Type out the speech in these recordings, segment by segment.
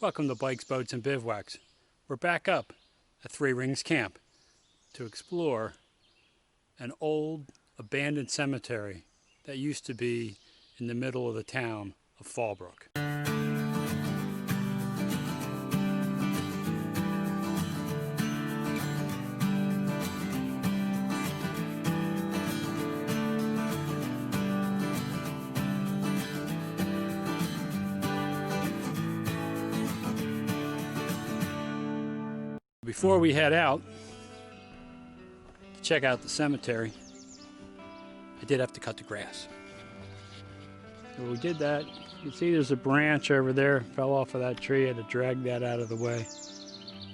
Welcome to Bikes, Boats, and Bivouacs. We're back up at Three Rings Camp to explore an old abandoned cemetery that used to be in the middle of the town of Fallbrook. Before we head out to check out the cemetery, I did have to cut the grass. So we did that. You can see there's a branch over there, fell off of that tree. I had to drag that out of the way.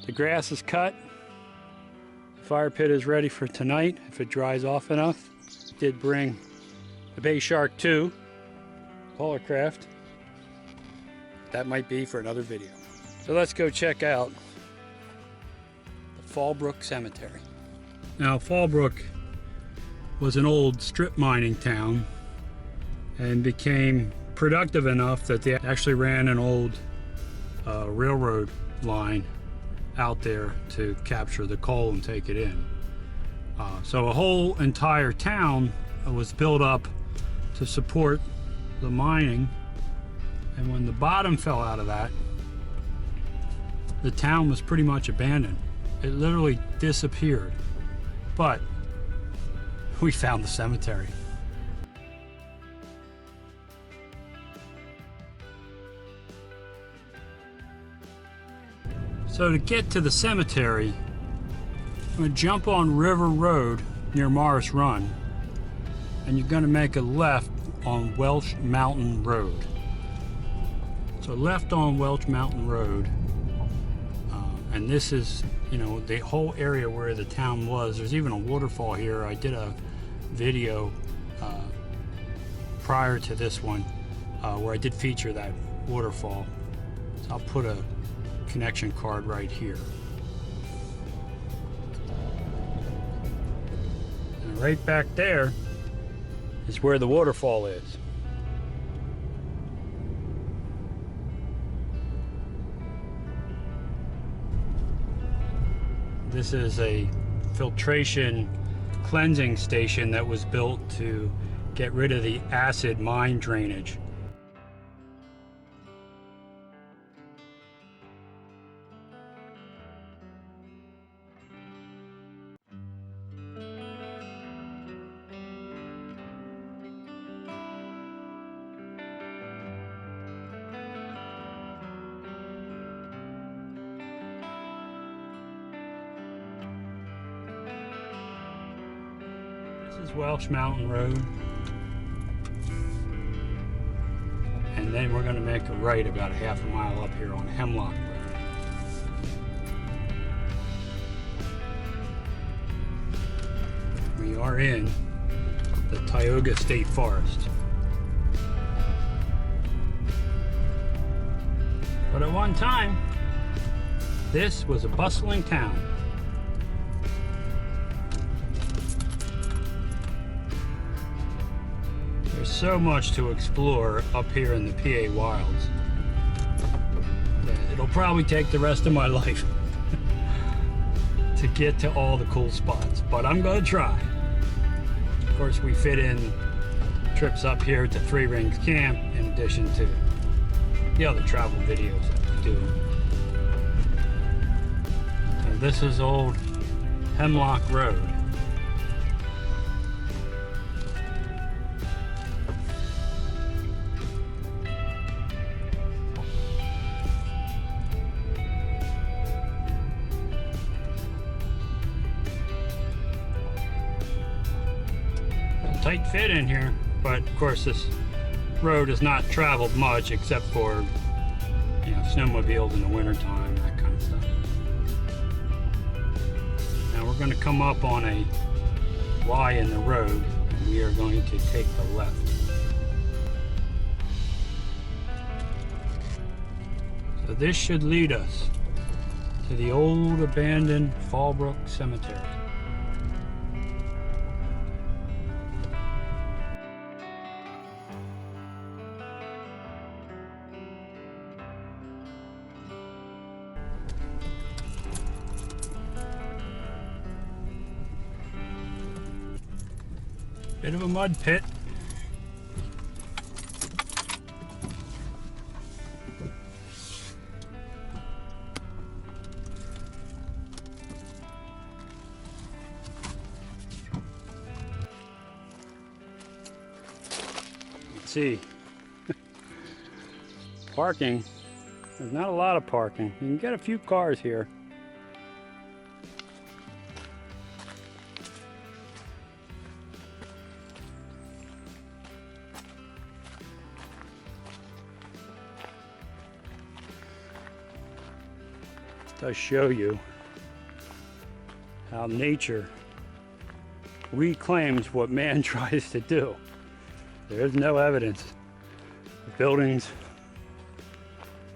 The grass is cut. The fire pit is ready for tonight if it dries off enough. Did bring the Bay Shark 2 Polarcraft. That might be for another video. So let's go check out Fall Brook Cemetery. Now, Fallbrook was an old strip mining town and became productive enough that they actually ran an old railroad line out there to capture the coal and take it in. So a whole entire town was built up to support the mining, and when the bottom fell out of that, the town was pretty much abandoned. It literally disappeared. But we found the cemetery. So to get to the cemetery, I'm going to jump on River Road near Morris Run, and you're going to make a left on Welch Mountain Road. So left on Welch Mountain Road, and this is, you know, the whole area where the town was. There's even a waterfall here. I did a video prior to this one where I did feature that waterfall. So I'll put a connection card right here. And right back there is where the waterfall is. This is a filtration cleansing station that was built to get rid of the acid mine drainage. This is Welch Mountain Road, and then we're going to make a right about a half a mile up here on Hemlock Road. We are in the Tioga State Forest. But at one time, this was a bustling town. There's so much to explore up here in the PA wilds that it'll probably take the rest of my life to get to all the cool spots, but I'm gonna try. Of course, we fit in trips up here to Three Rings Camp in addition to the other travel videos that we do. And this is old Hemlock Road. Tight fit in here, but of course this road is not traveled much except for, you know, snowmobiles in the wintertime, that kind of stuff. Now we're going to come up on a Y in the road, and we are going to take the left. So this should lead us to the old abandoned Fall Brook Cemetery. Bit of a mud pit. Let's see. Parking. There's not a lot of parking. You can get a few cars here. Does show you how nature reclaims what man tries to do. There's no evidence of buildings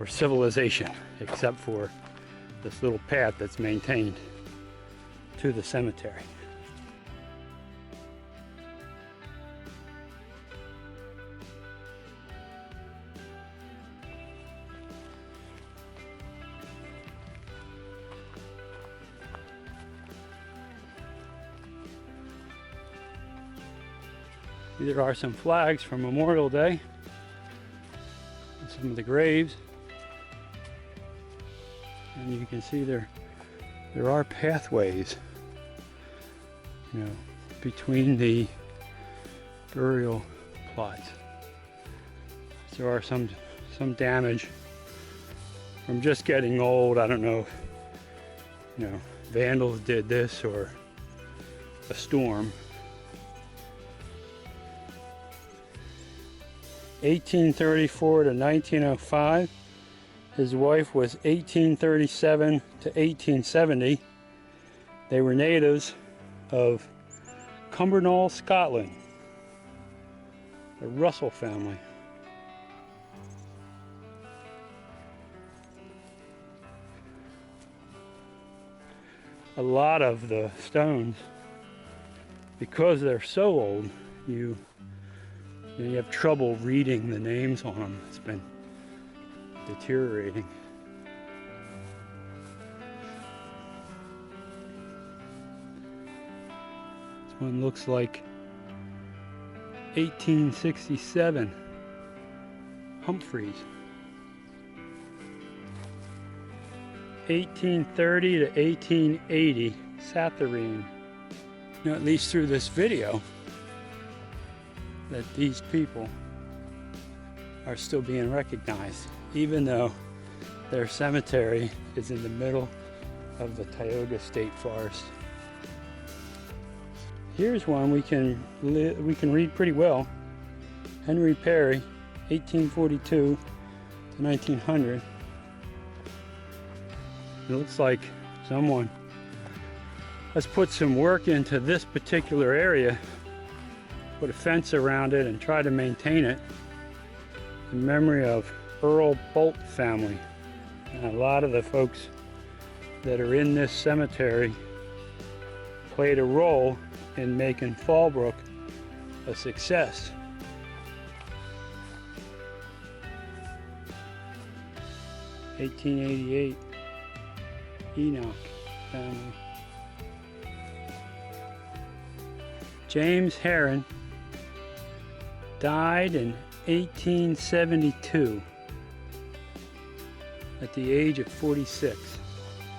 or civilization except for this little path that's maintained to the cemetery. There are some flags from Memorial Day and some of the graves, and you can see there are pathways, you know, between the burial plots. There are some damage from just getting old. I don't know, you know, vandals did this or a storm. 1834 to 1905. His wife was 1837 to 1870. They were natives of Cumbernauld, Scotland. The Russell family. A lot of the stones, because they're so old, you have trouble reading the names on them. It's been deteriorating. This one looks like 1867 Humphreys. 1830 to 1880 Satharine. You know, at least through this video, that these people are still being recognized, even though their cemetery is in the middle of the Tioga State Forest. Here's one we can read pretty well. Henry Perry, 1842 to 1900. It looks like someone has put some work into this particular area, put a fence around it and try to maintain it in memory of Earl Bolt family. And a lot of the folks that are in this cemetery played a role in making Fallbrook a success. (1888) Enoch family. James Heron died in 1872 at the age of 46.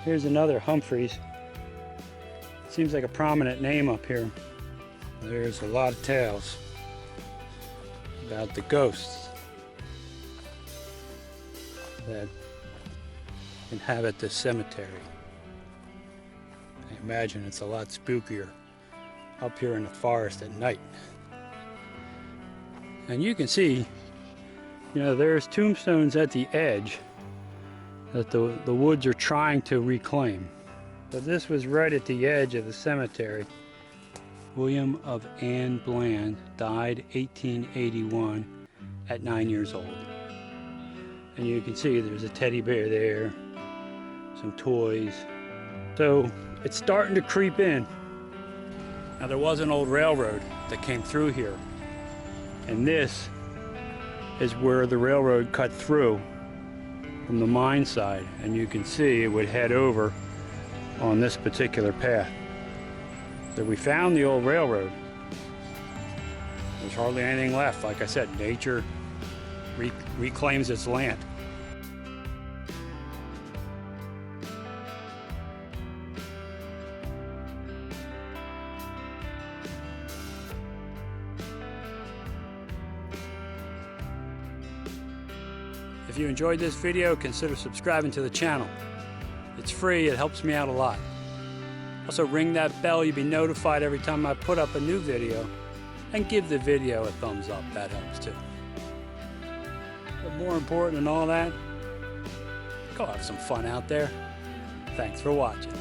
Here's another Humphreys. Seems like a prominent name up here. There's a lot of tales about the ghosts that inhabit this cemetery. I imagine it's a lot spookier up here in the forest at night. And you can see, you know, there's tombstones at the edge that the woods are trying to reclaim. But this was right at the edge of the cemetery. William of Anne Bland died 1881 at 9 years old. And you can see there's a teddy bear there, some toys. So it's starting to creep in. Now there was an old railroad that came through here, and this is where the railroad cut through from the mine side, and you can see it would head over on this particular path. So we found the old railroad, There's hardly anything left. Like I said, nature reclaims its land. If you enjoyed this video, consider subscribing to the channel. It's free, it helps me out a lot. Also ring that bell, you'll be notified every time I put up a new video. And give the video a thumbs up, that helps too. But more important than all that, go have some fun out there. Thanks for watching.